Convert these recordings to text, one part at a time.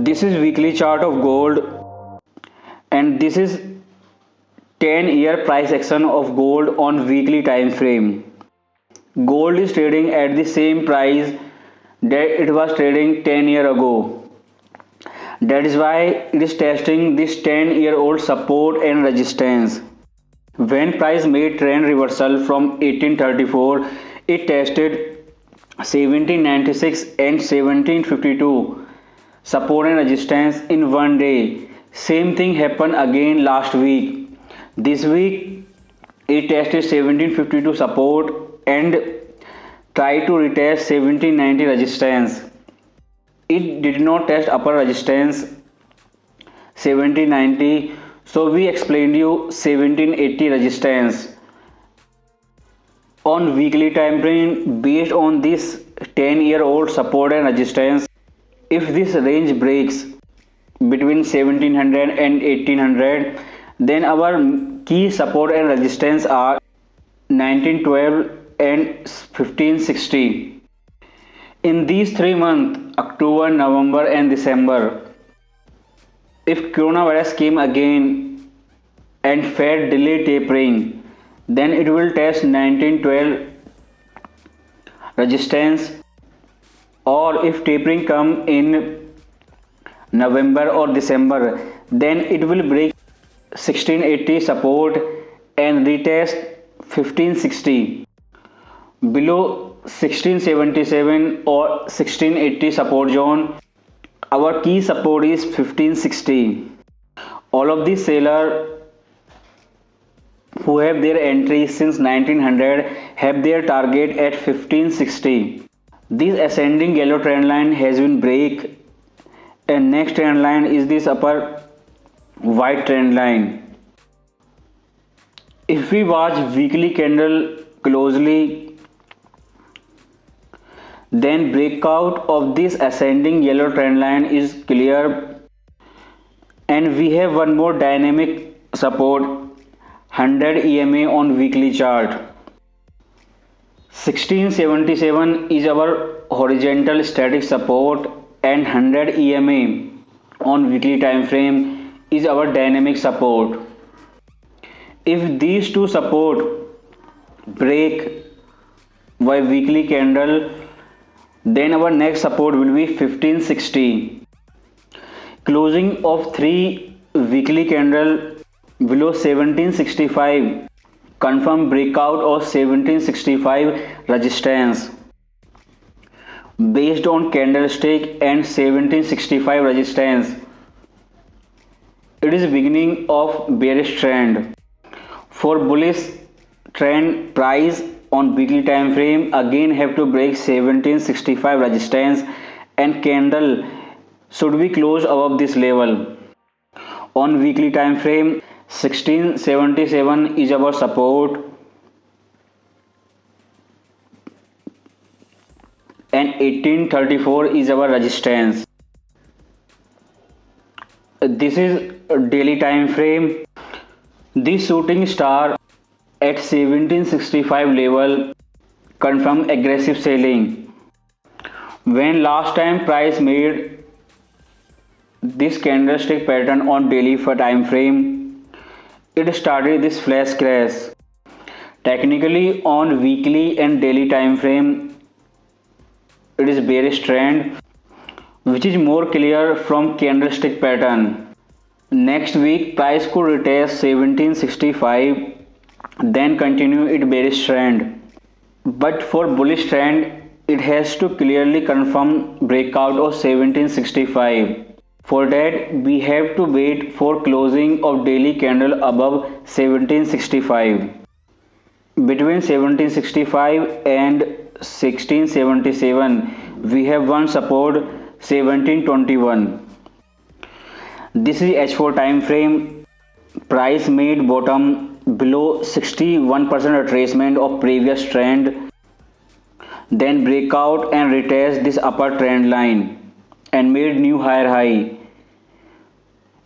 This is weekly chart of gold, and this is 10-year price action of gold on weekly time frame. Gold is trading at the same price that it was trading 10 years ago. That is why it is testing this 10-year-old support and resistance. When price made trend reversal from 1834, it tested 1796 and 1752 support and resistance in one day. Same thing happened again last week. This week it tested 1752 support and tried to retest 1790 resistance. It did not test upper resistance 1790, so we explained you 1780 resistance. On weekly time frame, based on this 10-year-old support and resistance, if this range breaks between 1700 and 1800, then our key support and resistance are 1912 and 1560. In these 3 months, October, November and December, if coronavirus came again and Fed delayed tapering, then it will test 1912 resistance, or if tapering come in November or December, then it will break 1680 support and retest 1560. Below 1677 or 1680 support zone, our key support is 1560. All of these sellers who have their entries since 1900 have their target at 1560. This ascending yellow trend line has been break, and next trend line is this upper white trend line. If we watch weekly candle closely, then breakout of this ascending yellow trend line is clear, and we have one more dynamic support, 100 EMA on weekly chart. 1677 is our horizontal static support, and 100 EMA on weekly time frame is our dynamic support. If these two support break by weekly candle, then our next support will be 1560. Closing of 3 weekly candle below 1765 confirm breakout of 1765 resistance. Based on candlestick and 1765 resistance, it is beginning of bearish trend. For bullish trend, price on weekly time frame again have to break 1765 resistance, and candle should be closed above this level. On weekly time frame, 1677 is our support and 1834 is our resistance. This is a daily time frame. This shooting star at 1765 level confirm aggressive selling. When last time price made this candlestick pattern on daily time frame, it started this flash crash. Technically on weekly and daily time frame, it is bearish trend, which is more clear from candlestick pattern. Next week price could retest 1765, then continue its bearish trend. But for bullish trend, it has to clearly confirm breakout of 1765. For that, we have to wait for closing of daily candle above 1765. Between 1765 and 1677, we have one support, 1721. This is H4 time frame. Price made bottom below 61% retracement of previous trend, then breakout and retest this upper trend line and made new higher high.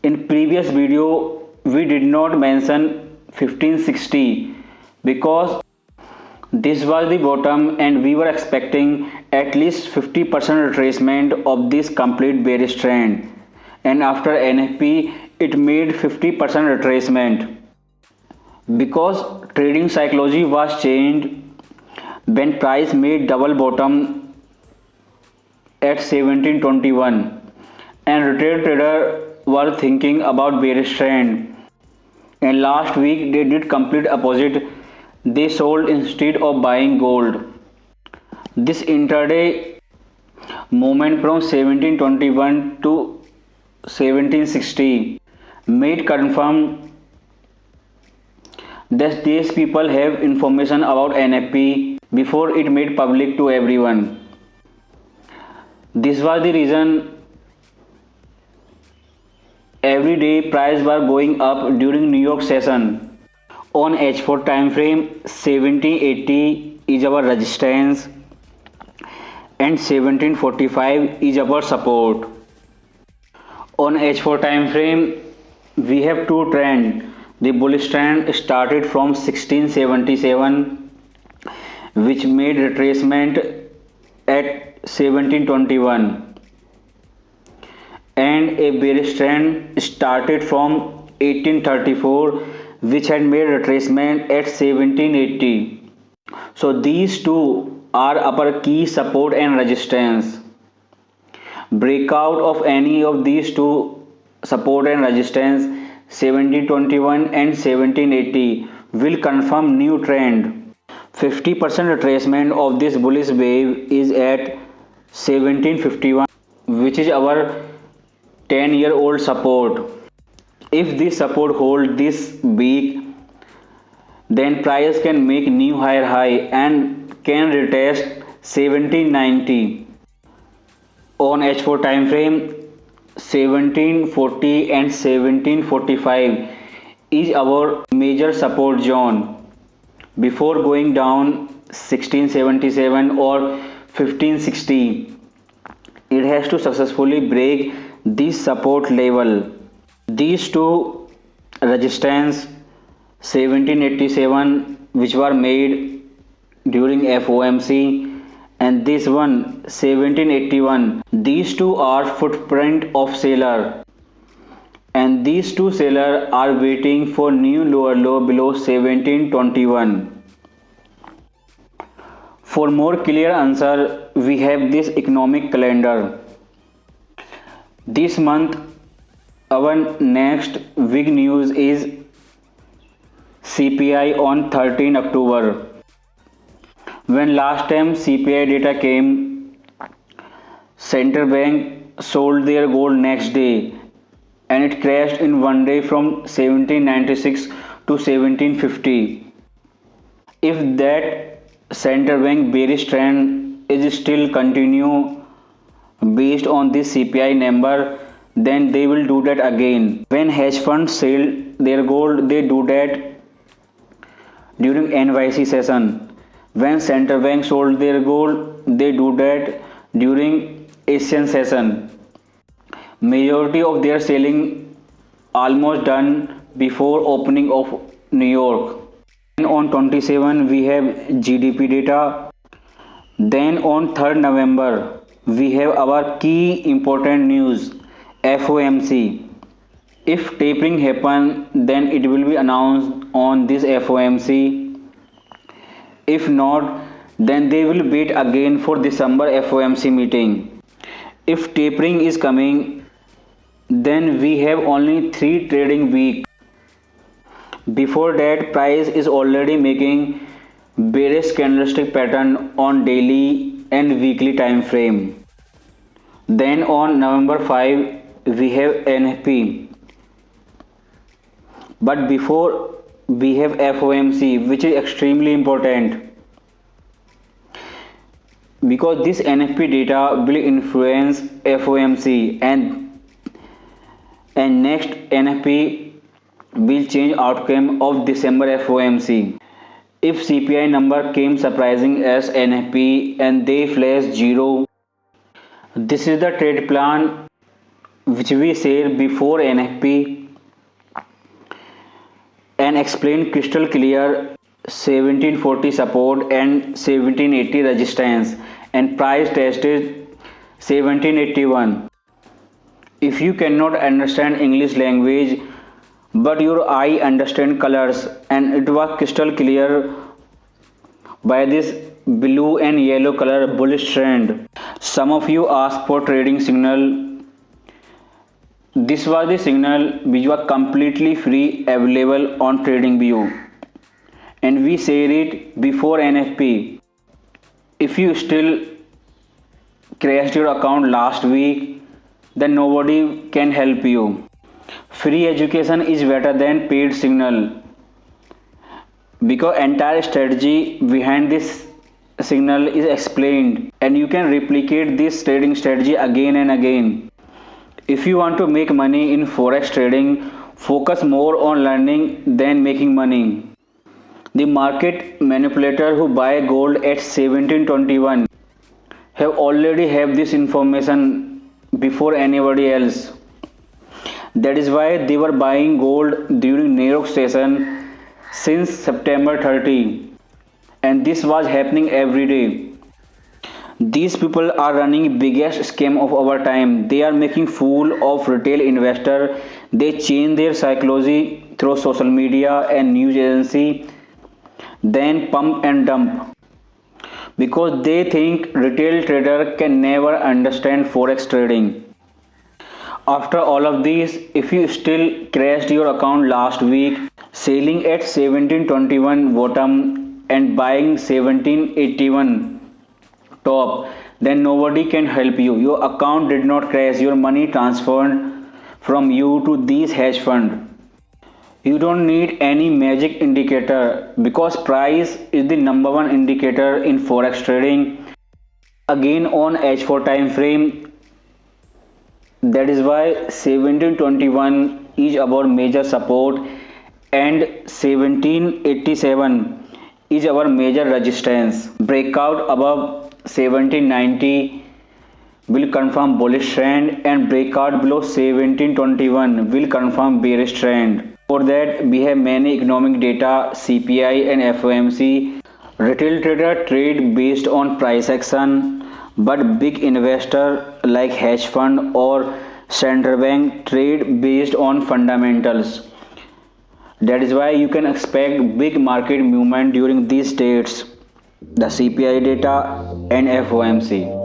In previous video we did not mention 1560 because this was the bottom and we were expecting at least 50% retracement of this complete bearish trend. and after NFP it made 50% retracement because trading psychology was changed when price made double bottom at 1721 and retail trader were thinking about bearish trend, and last week they did complete opposite. They sold instead of buying gold. This intraday movement from 1721 to 1760 made confirm that these people have information about NFP before it made public to everyone. This was the reason every day price were going up during New York session. On H4 time frame, 1780 is our resistance and 1745 is our support. On H4 time frame, we have two trends. The bullish trend started from 1677, which made retracement at 1721, and a bearish trend started from 1834, which had made retracement at 1780. So these two are our key support and resistance. Breakout of any of these two support and resistance, 1721 and 1780, will confirm new trend. 50% retracement of this bullish wave is at 1751, which is our 10-year-old support. If this support holds this week, then price can make new higher high and can retest 1790. On H4 time frame, 1740 and 1745 is our major support zone. Before going down 1677 or 1560, it has to successfully break this support level. These two resistance, 1787, which were made during FOMC, and this one 1781, these two are footprint of seller, and these two sellers are waiting for new lower low below 1721. For more clear answer, we have this economic calendar. This month our next big news is CPI on 13 October. When last time CPI data came, central bank sold their gold next day and it crashed in one day from 1796 to 1750. If that central bank bearish trend is still continue based on this CPI number, then they will do that again. When hedge funds sell their gold, they do that during NYC session. When central bank sold their gold, they do that during Asian session. Majority of their selling almost done before opening of New York. And on 27 we have GDP data. Then on 3rd November we have our key important news, FOMC. If tapering happen, then it will be announced on this FOMC. If not, then they will wait again for December FOMC meeting. If tapering is coming, then we have only 3 trading weeks. Before that, price is already making bearish candlestick pattern on daily and weekly time frame. Then on November 5, we have NFP. But before we have FOMC, which is extremely important because this NFP data will influence FOMC, and next NFP will change outcome of December FOMC. If CPI number came surprising as NFP and they flash 0, this is the trade plan which we said before NFP and explained crystal clear 1740 support and 1780 resistance, and price tested 1781. If you cannot understand English language, but your eye understand colors, and it was crystal clear by this blue and yellow color bullish trend. Some of you asked for trading signal. This was the signal which was completely free available on TradingView, and we said it before NFP. If you still crashed your account last week, then nobody can help you. Free education is better than paid signal because entire strategy behind this signal is explained and you can replicate this trading strategy again and again. If you want to make money in forex trading, focus more on learning than making money. The market manipulator who buy gold at 1721 have already have this information before anybody else. That is why they were buying gold during narrow session since September 30, and this was happening every day. These people are running biggest scam of our time. They are making fool of retail investor. They change their psychology through social media and news agency, then pump and dump because they think retail trader can never understand forex trading. After all of this, if you still crashed your account last week, selling at 1721 bottom and buying 1781 top, then nobody can help you. Your account did not crash, your money transferred from you to these hedge fund. You don't need any magic indicator because price is the number one indicator in forex trading. Again on H4 time frame, that is why 1721 is our major support and 1787 is our major resistance. Breakout above 1790 will confirm bullish trend and breakout below 1721 will confirm bearish trend. For that we have many economic data, CPI and FOMC. Retail trader trade based on price action, but big investor like hedge fund or central bank trade based on fundamentals. That is why you can expect big market movement during these dates, the CPI data and FOMC.